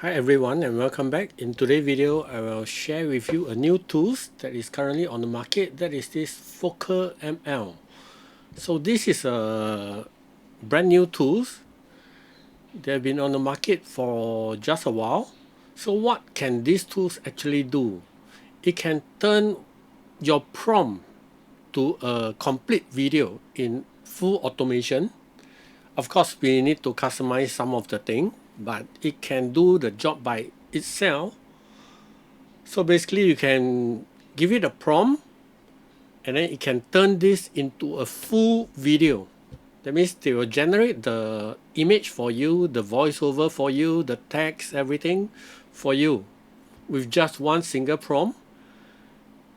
Hi everyone and welcome back. In today's video, I will share with you a new tool that is currently on the market. That is this FocalML. So this is a brand new tool. They have been on the market for just a while. So what can these tools actually do? It can turn your prompt to a complete video in full automation. Of course, we need to customize some of the thing, but it can do the job by itself. So basically you can give it a prompt and then it can turn this into a full video. That means they will generate the image for you, the voiceover for you, the text, everything for you with just one single prompt.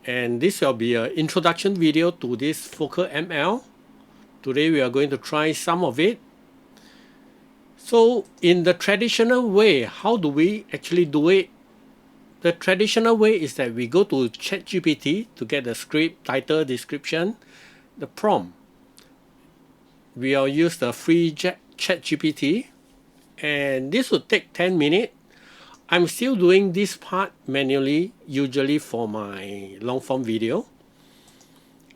And this will be an introduction video to this FocalML. Today we are going to try some of it. So in the traditional way, how do we actually do it? The traditional way is that we go to ChatGPT to get the script, title, description, the prompt. We will use the free ChatGPT and this will take 10 minutes. I'm still doing this part manually, usually for my long form video.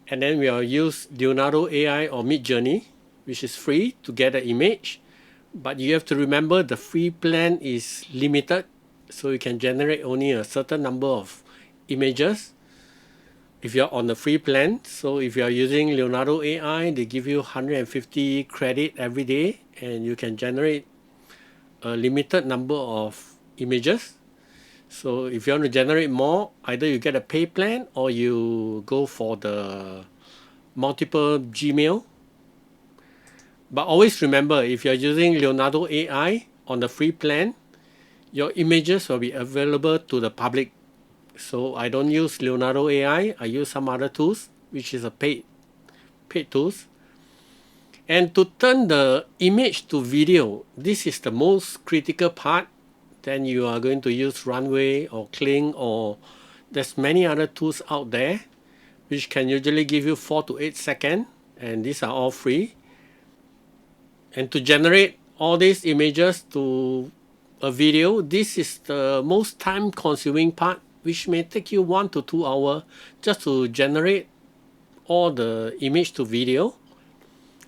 And then we will use Leonardo AI or MidJourney, which is free to get an image. But you have to remember the free plan is limited. So you can generate only a certain number of images if you're on the free plan. So if you're using Leonardo AI, they give you 150 credit every day and you can generate a limited number of images. So if you want to generate more, either you get a pay plan or you go for the multiple Gmail. But always remember, if you're using Leonardo AI on the free plan, your images will be available to the public. So I don't use Leonardo AI, I use some other tools, which is a paid tools. And to turn the image to video, this is the most critical part. Then you are going to use Runway or Kling, or there's many other tools out there which can usually give you 4 to 8 seconds, and these are all free. And to generate all these images to a video, this is the most time consuming part, which may take you 1 to 2 hours just to generate all the image to video.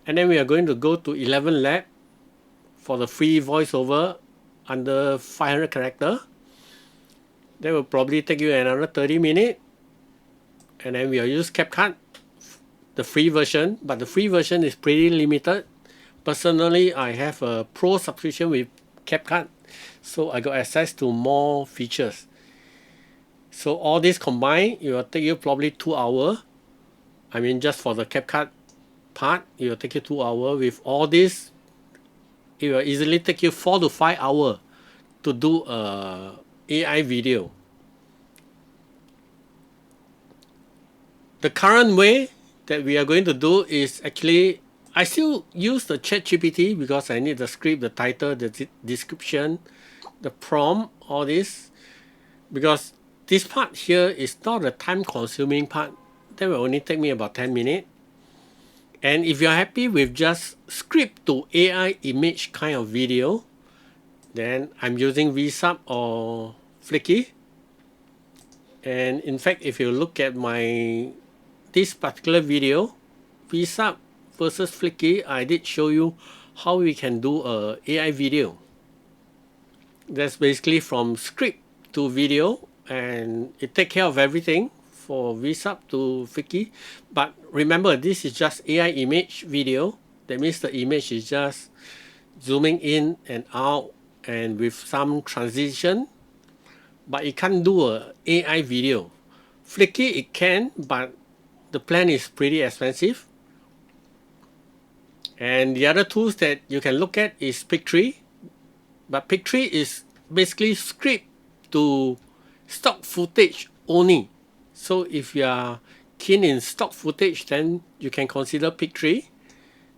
And then we are going to go to ElevenLabs for the free voiceover under 500 character. That will probably take you another 30 minutes. And then we will use CapCut, the free version, but the free version is pretty limited. Personally, I have a pro subscription with CapCut, so I got access to more features. So all this combined, it will take you probably 2 hours. I mean, just for the CapCut part, it will take you 2 hours. With all this, it will easily take you 4 to 5 hours to do a AI video. The current way that we are going to do is actually, I still use the ChatGPT because I need the script, the title, the description, the prompt, all this. Because this part here is not a time consuming part. That will only take me about 10 minutes. And if you're happy with just script to AI image kind of video, then I'm using VSub or Flicky. And in fact, if you look at this particular video, VSub versus Flicky, I did show you how we can do a AI video. That's basically from script to video, and it takes care of everything for VSub to Flicky. But remember, this is just AI image video. That means the image is just zooming in and out and with some transition, but it can't do a AI video. Flicky it can, but the plan is pretty expensive. And the other tools that you can look at is Pic3, but Pic3 is basically script to stock footage only. So if you are keen in stock footage, then you can consider Pic3.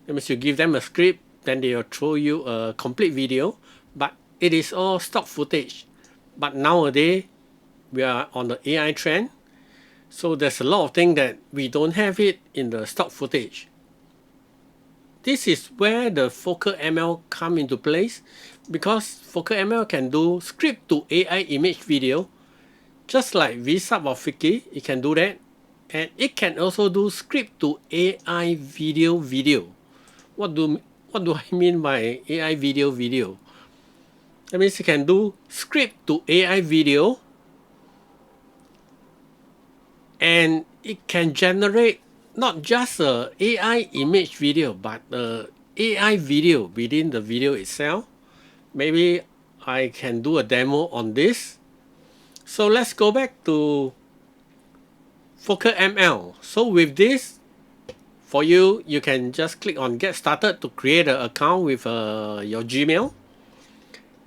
That means you give them a script, then they will throw you a complete video, but it is all stock footage. But nowadays, we are on the AI trend, so there's a lot of things that we don't have it in the stock footage. this is where the FocalML come into place, because FocalML can do script to AI image video, just like VSub or Fiki, it can do that. And it can also do script to AI video. What do I mean by AI video? That means it can do script to AI video, and it can generate not just a AI image video, but a AI video within the video itself. Maybe I can do a demo on this. So let's go back to FocalML. So with this, for you, you can just click on Get Started to create an account with your Gmail.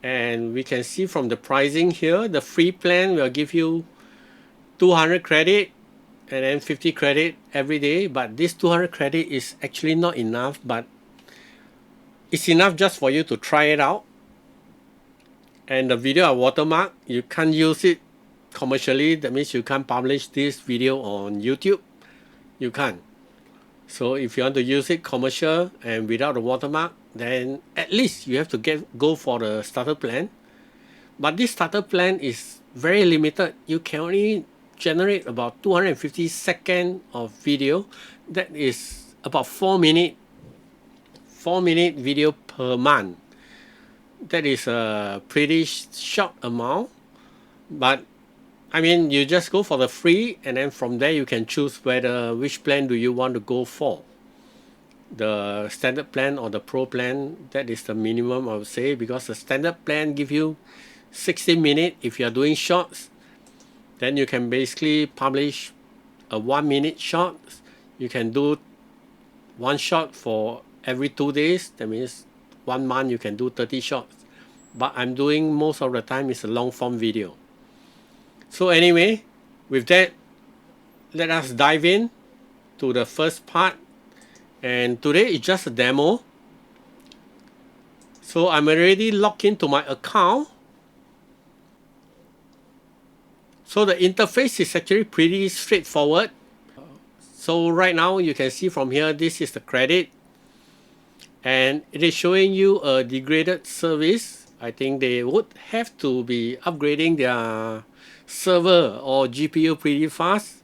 And we can see from the pricing here, the free plan will give you 200 credit and then 50 credit every day. But this 200 credit is actually not enough, but it's enough just for you to try it out. And the video are watermark, you can't use it commercially. That means you can't publish this video on YouTube. You can't. So if you want to use it commercial and without the watermark, then at least you have to go for the starter plan. But this starter plan is very limited. You can only generate about 250 seconds of video. That is about 4 minute video per month. That is a pretty short amount, but I mean, you just go for the free, and then from there you can choose which plan do you want to go for. The standard plan or the pro plan, that is the minimum I would say, because the standard plan give you 60 minutes. If you are doing shorts, then you can basically publish a 1 minute short. You can do one shot for every 2 days. That means 1 month you can do 30 shots. But I'm doing most of the time is a long form video. So anyway, with that, let us dive in to the first part. And today is just a demo. So I'm already logged into my account. So the interface is actually pretty straightforward. So right now you can see from here, this is the credit. And it is showing you a degraded service. I think they would have to be upgrading their server or GPU pretty fast.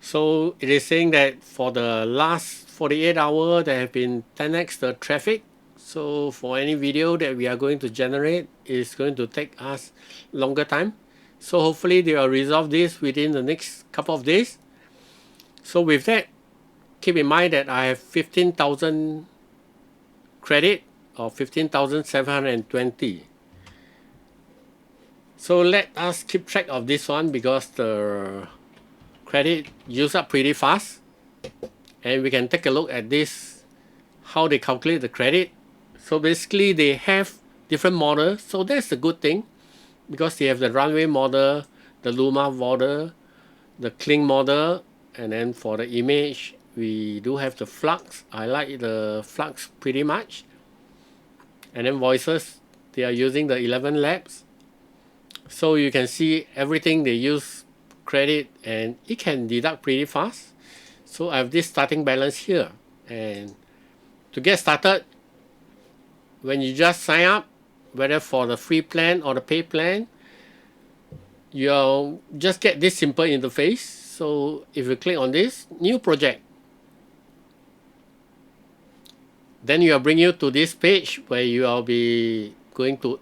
So it is saying that for the last 48 hours there have been 10x the traffic. So for any video that we are going to generate, it's going to take us longer time. So hopefully they will resolve this within the next couple of days. So with that, keep in mind that I have 15,000 credit or 15,720. So let us keep track of this one, because the credit used up pretty fast. And we can take a look at this, how they calculate the credit. So basically they have different models. So that's a good thing, because they have the Runway model, the Luma model, the Kling model, and then for the image, we do have the Flux. I like the Flux pretty much. And then voices, they are using the ElevenLabs. So you can see everything they use credit, and it can deduct pretty fast. So I have this starting balance here. And to get started, when you just sign up, whether for the free plan or the pay plan, you'll just get this simple interface. So if you click on this, new project, then it will bring you to this page where you will be going to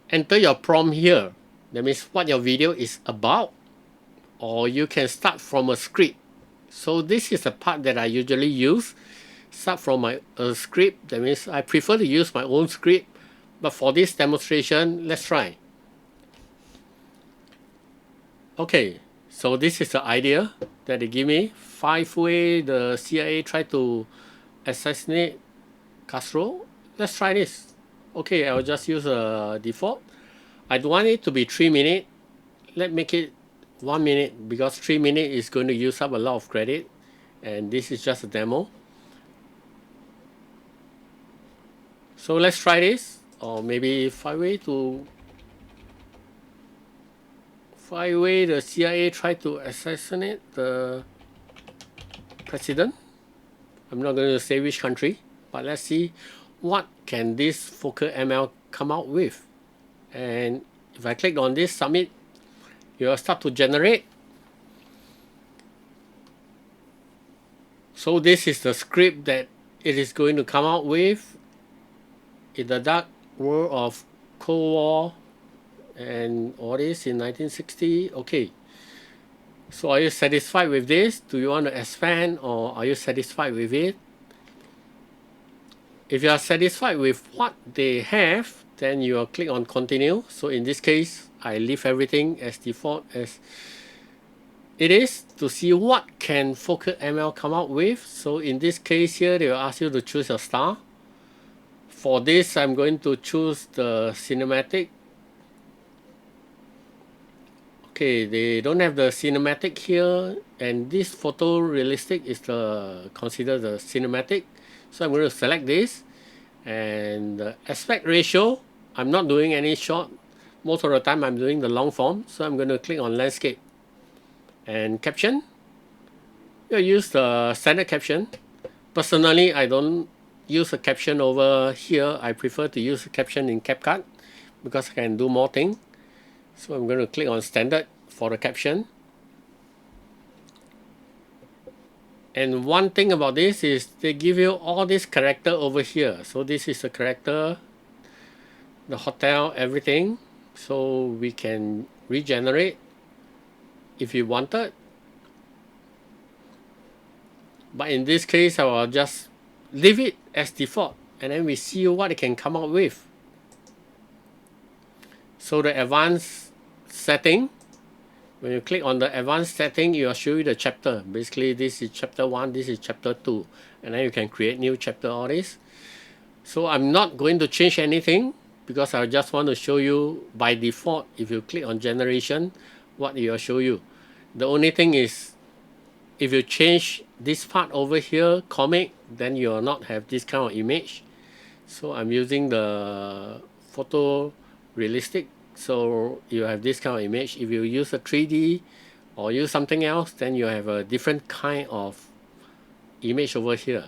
enter your prompt here. That means what your video is about, or you can start from a script. So this is the part that I usually use. Start from my script. That means I prefer to use my own script, but for this demonstration, let's try. Okay, so this is the idea that they give me. 5 ways the CIA tried to assassinate Castro. Let's try this. Okay, I'll just use a default. I don't want it to be 3 minutes. Let's make it 1 minute, because 3 minutes is going to use up a lot of credit, and this is just a demo. So let's try this, or maybe 5 ways the CIA tried to assassinate the president. I'm not going to say which country, but let's see what can this FocalML come out with. And if I click on this submit, it will start to generate. So this is the script that it is going to come out with in the dark world of Cold War and all this in 1960. Okay. So are you satisfied with this? Do you want to expand, or are you satisfied with it? If you are satisfied with what they have, then you will click on continue. So in this case, I leave everything as default as it is to see what can FocalML come out with. So in this case here, they will ask you to choose your style. For this, I'm going to choose the cinematic. Okay, they don't have the cinematic here, and this photorealistic is considered the cinematic. So I'm going to select this, and the aspect ratio, I'm not doing any short. Most of the time I'm doing the long form, so I'm going to click on landscape. And caption, you use the standard caption. Personally, I don't use a caption over here. I prefer to use a caption in CapCut because I can do more things. So I'm going to click on standard for the caption. And one thing about this is they give you all this character over here. So this is the character, the hotel, everything. So we can regenerate if you wanted. But in this case, I will just leave it as default, and then we see what it can come out with. So the advanced setting, when you click on the advanced setting, it will show you the chapter. Basically, this is chapter 1, this is chapter 2, and then you can create new chapter, all this. So I'm not going to change anything because I just want to show you by default, if you click on generation, what it will show you. The only thing is, if you change this part over here, comic, then you will not have this kind of image. So I'm using the photorealistic, so you have this kind of image. If you use a 3D or use something else, then you have a different kind of image over here.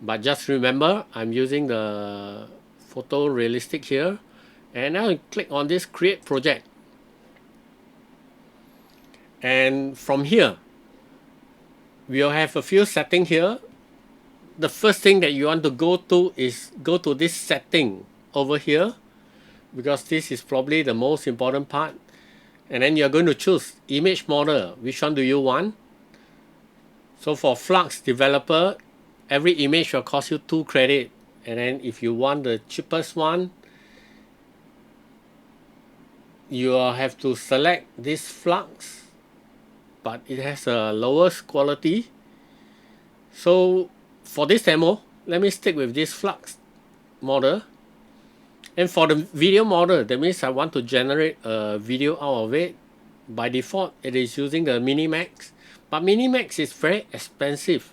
But just remember, I'm using the photorealistic here, and now I click on this create project. And from here, we'll have a few settings here. The first thing that you want to go to is go to this setting over here, because this is probably the most important part. And then you're going to choose image model. Which one do you want? So for Flux developer, every image will cost you 2 credit. And then if you want the cheapest one, you will have to select this Flux, but it has a lowest quality. So for this demo, let me stick with this Flux model. And for the video model, that means I want to generate a video out of it. By default, it is using the Minimax, but Minimax is very expensive.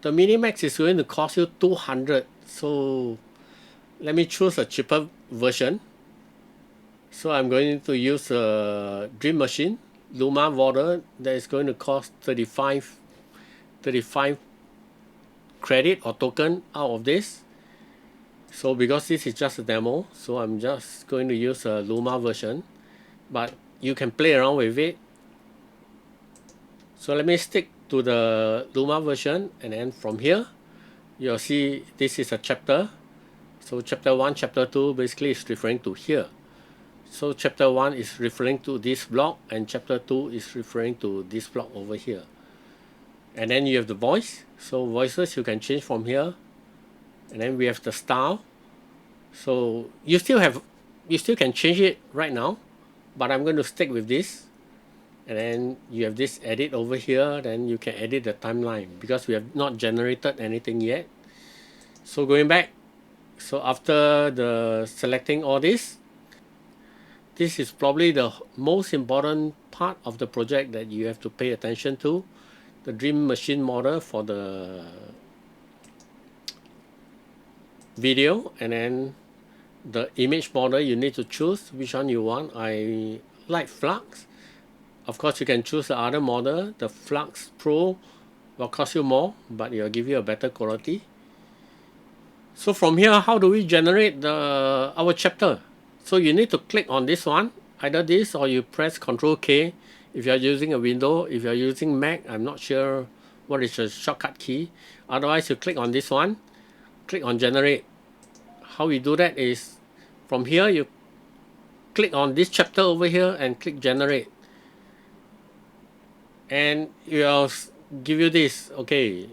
The Minimax is going to cost you 200. So let me choose a cheaper version. So I'm going to use a Dream Machine Luma model that is going to cost 35 credit or token out of this. So because this is just a demo, so I'm just going to use a Luma version, but you can play around with it. So let me stick to the Luma version, and then from here you'll see this is a chapter. So chapter 1, chapter 2 basically is referring to here. So chapter 1 is referring to this block, and chapter 2 is referring to this block over here. And then you have the voice. So voices you can change from here. And then we have the style. So you still can change it right now, but I'm going to stick with this. And then you have this edit over here. Then you can edit the timeline because we have not generated anything yet. So going back, so after the selecting all this is probably the most important part of the project that you have to pay attention to. The Dream Machine model for the video, and then the image model you need to choose which one you want. I like Flux. Of course, you can choose the other model. The Flux Pro will cost you more, but it will give you a better quality. So from here, how do we generate our chapter? So you need to click on this one, either this or you press Ctrl K if you are using a window. If you are using Mac, I'm not sure what is the shortcut key. Otherwise, you click on this one, click on generate. How we do that is from here, you click on this chapter over here and click generate. And it will give you this. Okay,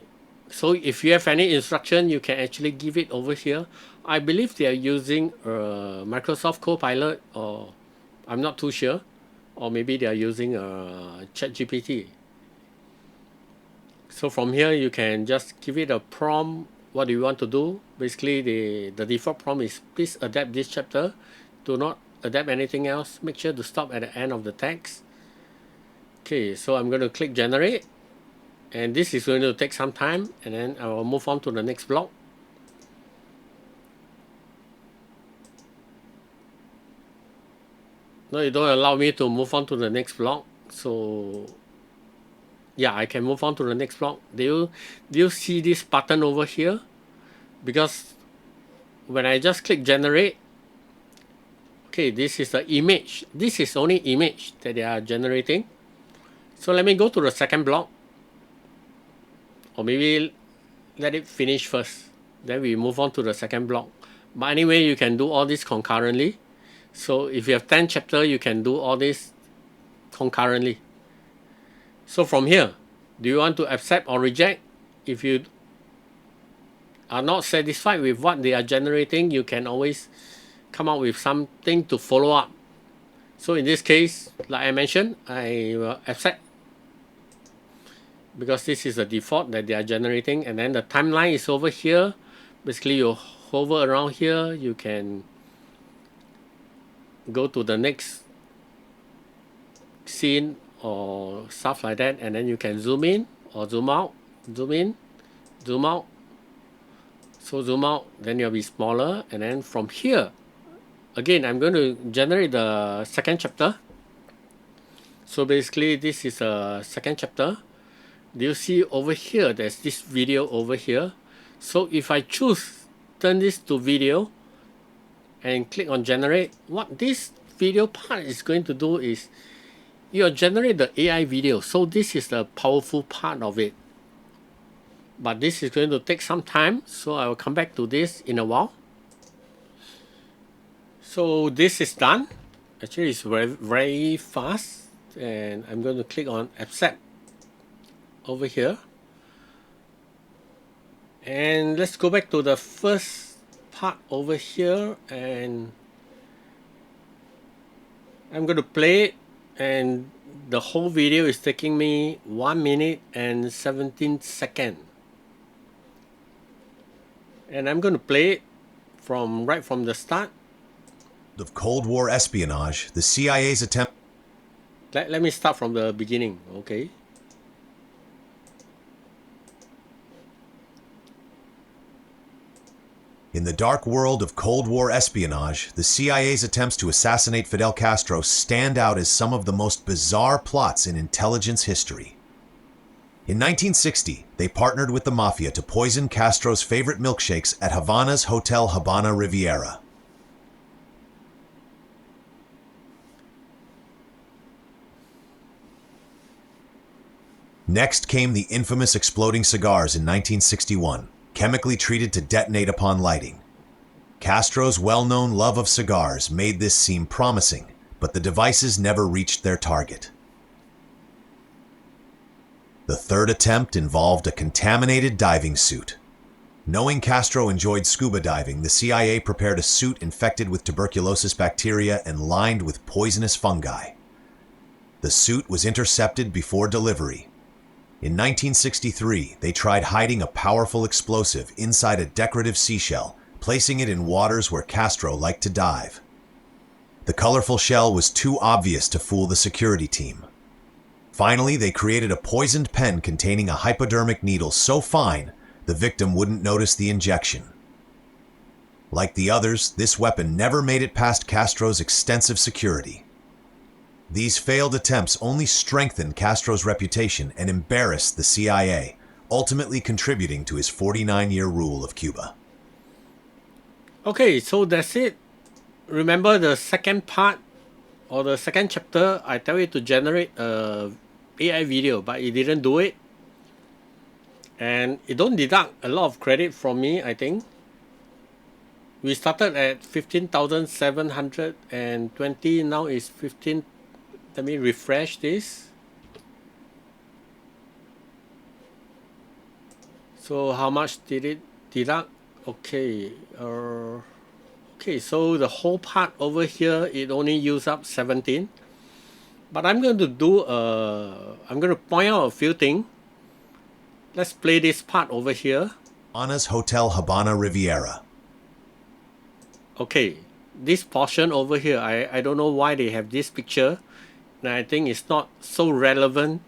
so if you have any instruction, you can actually give it over here. I believe they are using Microsoft Copilot, or I'm not too sure, or maybe they are using ChatGPT. So from here, you can just give it a prompt. What do you want to do? Basically, the default prompt is please adapt this chapter. Do not adapt anything else. Make sure to stop at the end of the text. Okay, so I'm going to click generate. And this is going to take some time, and then I will move on to the next block. No, you don't allow me to move on to the next block. So yeah, I can move on to the next block. Do you see this button over here? Because when I just click generate, okay, this is the image. This is only image that they are generating. So let me go to the second block. Or maybe let it finish first, then we move on to the second block. But anyway, you can do all this concurrently. So if you have 10 chapters, you can do all this concurrently. So from here, do you want to accept or reject? If you are not satisfied with what they are generating, you can always come up with something to follow up. So in this case, like I mentioned, I will accept, because this is the default that they are generating. And then the timeline is over here. Basically, you hover around here, you can go to the next scene or stuff like that, and then you can zoom in or zoom out, zoom in, zoom out. So zoom out, then you'll be smaller. And then from here, again, I'm going to generate the second chapter. So basically, this is a second chapter. Do you see over here, there's this video over here. So if I choose, turn this to video and click on generate, what this video part is going to do is you'll generate the AI video. So this is the powerful part of it. But this is going to take some time, so I will come back to this in a while. So this is done. Actually, it's very, very fast. And I'm going to click on accept over here. And let's go back to the first part over here, and I'm going to play it, and the whole video is taking me 1 minute and 17 seconds. And I'm going to play it right from the start. Of Cold War espionage, the CIA's attempt... Let me start from the beginning, okay? In the dark world of Cold War espionage, the CIA's attempts to assassinate Fidel Castro stand out as some of the most bizarre plots in intelligence history. In 1960, they partnered with the Mafia to poison Castro's favorite milkshakes at Havana's Hotel Habana Riviera. Next came the infamous exploding cigars in 1961, chemically treated to detonate upon lighting. Castro's well-known love of cigars made this seem promising, but the devices never reached their target. The third attempt involved a contaminated diving suit. Knowing Castro enjoyed scuba diving, the CIA prepared a suit infected with tuberculosis bacteria and lined with poisonous fungi. The suit was intercepted before delivery. In 1963, they tried hiding a powerful explosive inside a decorative seashell, placing it in waters where Castro liked to dive. The colorful shell was too obvious to fool the security team. Finally, they created a poisoned pen containing a hypodermic needle so fine the victim wouldn't notice the injection. Like the others, this weapon never made it past Castro's extensive security. These failed attempts only strengthened Castro's reputation and embarrassed the CIA, ultimately contributing to his 49-year rule of Cuba. Okay, so that's it. Remember the second part or the second chapter, I tell it to generate a AI video, but it didn't do it. And it don't deduct a lot of credit from me, I think. We started at 15,720, now it's 15. Let me refresh this. So how much did it deduct? Okay, okay, so the whole part over here, it only used up 17. But I'm going to do I'm going to point out a few things. Let's play this part over here. Anna's Hotel Habana Riviera. Okay, this portion over here, I don't know why they have this picture. And I think it's not so relevant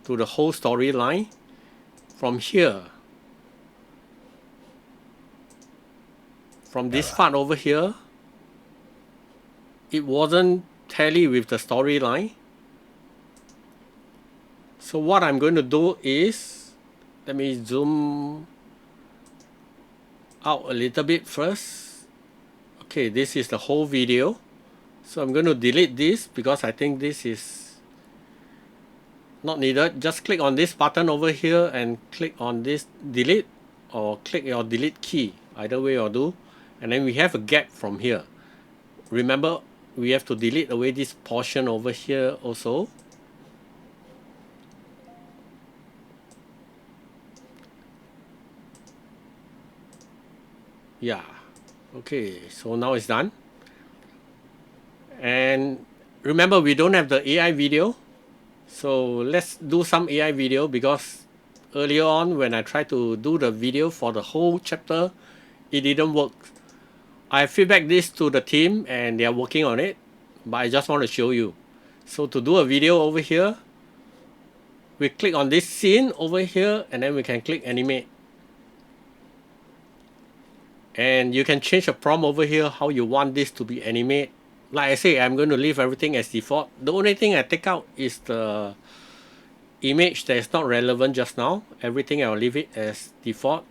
to the whole storyline. From here, from this part over here, it wasn't tally with the storyline. So what I'm going to do is, let me zoom out a little bit first. Okay, this is the whole video. So I'm going to delete this because I think this is not needed. Just click on this button over here and click on this delete, or click your delete key. Either way you'll do. And then we have a gap from here. Remember, we have to delete away this portion over here also. Yeah. Okay, so now it's done. And remember, we don't have the AI video. So let's do some AI video, because earlier on when I tried to do the video for the whole chapter, it didn't work. I feedback this to the team and they are working on it, but I just want to show you. So to do a video over here, we click on this scene over here and then we can click animate. And you can change the prompt over here how you want this to be animate. Like I say, I'm going to leave everything as default. The only thing I take out is the image that is not relevant just now. Everything I'll leave it as default.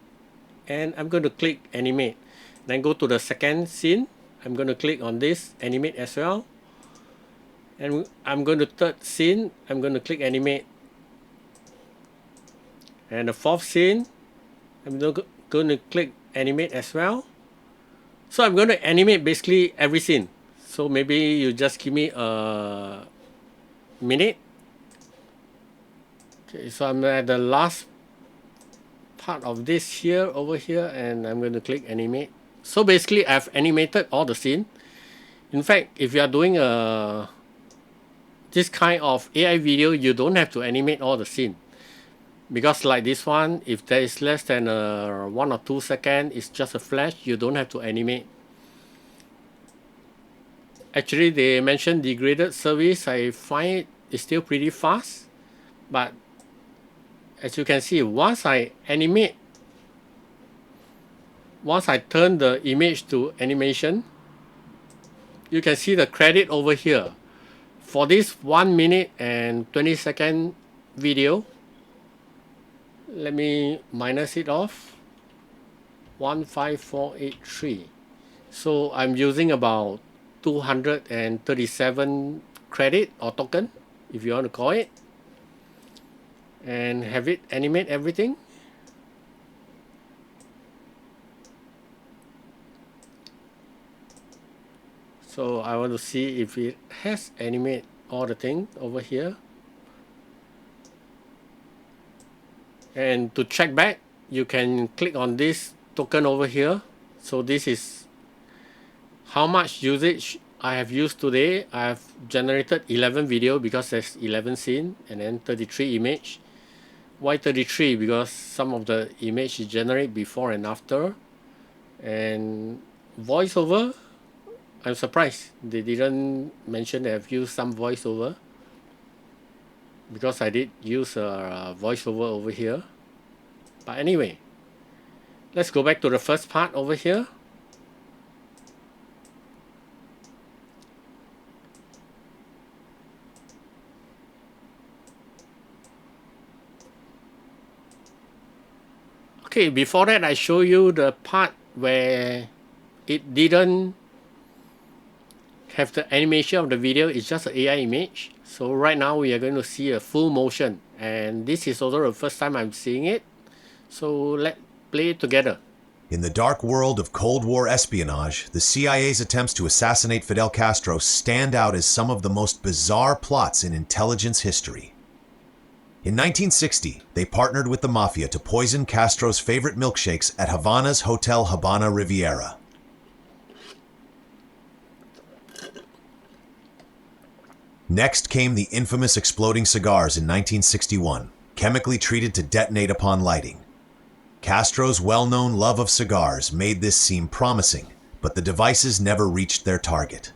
And I'm going to click animate. Then go to the second scene. I'm going to click on this animate as well. And I'm going to third scene. I'm going to click animate. And the fourth scene, I'm going to click animate as well. So I'm going to animate basically every scene. So maybe you just give me a minute. Okay, so I'm at the last part of this here over here, and I'm going to click animate. So basically I've animated all the scene. In fact, if you are doing this kind of AI video, you don't have to animate all the scene. Because like this one, if there is less than 1 or 2 seconds, it's just a flash, you don't have to animate. Actually, they mentioned degraded service. I find it is still pretty fast. But as you can see, once I animate, once I turn the image to animation, you can see the credit over here. For this 1 minute and 20-second video, let me minus it off. 15483. So I'm using about 237 credit or token, if you want to call it, and have it animate everything. So I want to see if it has animate all the thing over here. And to check back, you can click on this token over here. So this is how much usage I have used today. I have generated 11 video because there's 11 scene, and then 33 image. Why 33? Because some of the image is generate before and after. And voiceover, I'm surprised they didn't mention that I've used some voiceover, because I did use a voiceover over here. But anyway, let's go back to the first part over here. Okay, before that I show you the part where it didn't have the animation of the video, it's just an AI image. So right now we are going to see a full motion, and this is also the first time I'm seeing it. So let's play it together. In the dark world of Cold War espionage, the CIA's attempts to assassinate Fidel Castro stand out as some of the most bizarre plots in intelligence history. In 1960, they partnered with the mafia to poison Castro's favorite milkshakes at Havana's Hotel Habana Riviera. Next came the infamous exploding cigars in 1961, chemically treated to detonate upon lighting. Castro's well-known love of cigars made this seem promising, but the devices never reached their target.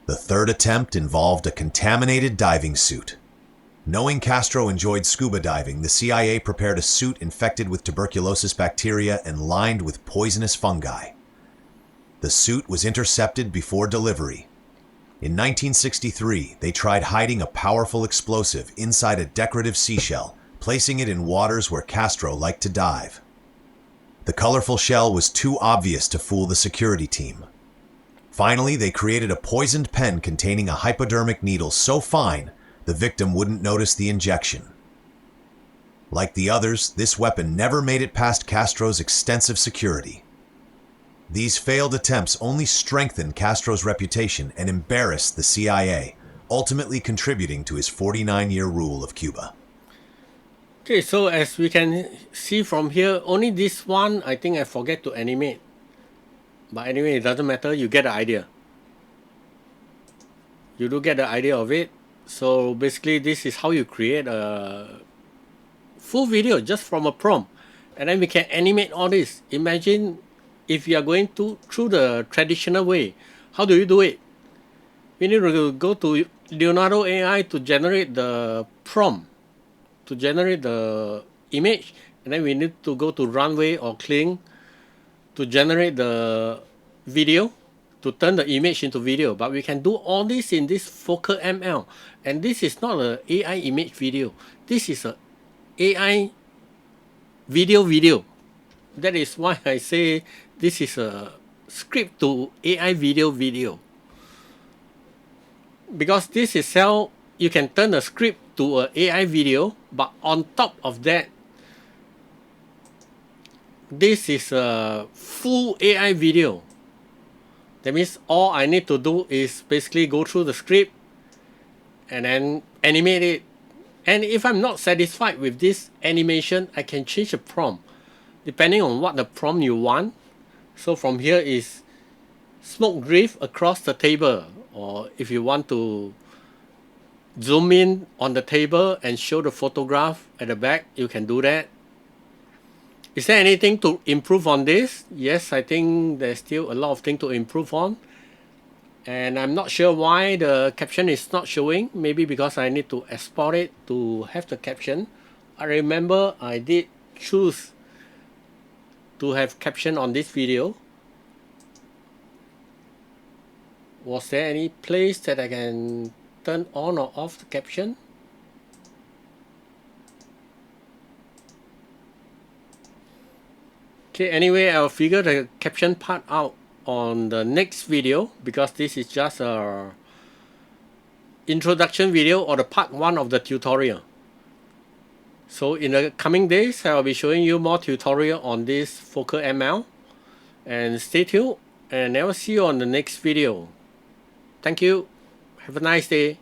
The third attempt involved a contaminated diving suit. Knowing Castro enjoyed scuba diving, the CIA prepared a suit infected with tuberculosis bacteria and lined with poisonous fungi. The suit was intercepted before delivery. In 1963, they tried hiding a powerful explosive inside a decorative seashell, placing it in waters where Castro liked to dive. The colorful shell was too obvious to fool the security team. Finally, they created a poisoned pen containing a hypodermic needle so fine the victim wouldn't notice the injection. Like the others, this weapon never made it past Castro's extensive security. These failed attempts only strengthened Castro's reputation and embarrassed the CIA, ultimately contributing to his 49-year rule of Cuba. Okay, so as we can see from here, only this one I think I forget to animate. But anyway, it doesn't matter, you get the idea. You do get the idea of it. So basically this is how you create a full video just from a prompt. And then we can animate all this. Imagine if you are going through the traditional way. How do you do it? We need to go to Leonardo AI to generate the prompt, to generate the image, and then we need to go to Runway or Kling to generate the video, to turn the image into video. But we can do all this in this FocalML, and this is not an AI image video. This is a AI video. That is why I say this is a script to AI video. Because this itself, you can turn a script to an AI video, but on top of that, this is a full AI video. That means all I need to do is basically go through the script and then animate it. And if I'm not satisfied with this animation, I can change the prompt depending on what the prompt you want. So from here is smoke drift across the table, or if you want to zoom in on the table and show the photograph at the back, you can do that. Is there anything to improve on this? Yes, I think there's still a lot of things to improve on. And I'm not sure why the caption is not showing. Maybe because I need to export it to have the caption. I remember I did choose to have caption on this video. Was there any place that I can turn on or off the caption? Okay, anyway, I'll figure the caption part out on the next video, because this is just a introduction video or the part 1 of the tutorial. So in the coming days, I'll be showing you more tutorial on this FocalML. And stay tuned, and I will see you on the next video. Thank you. Have a nice day.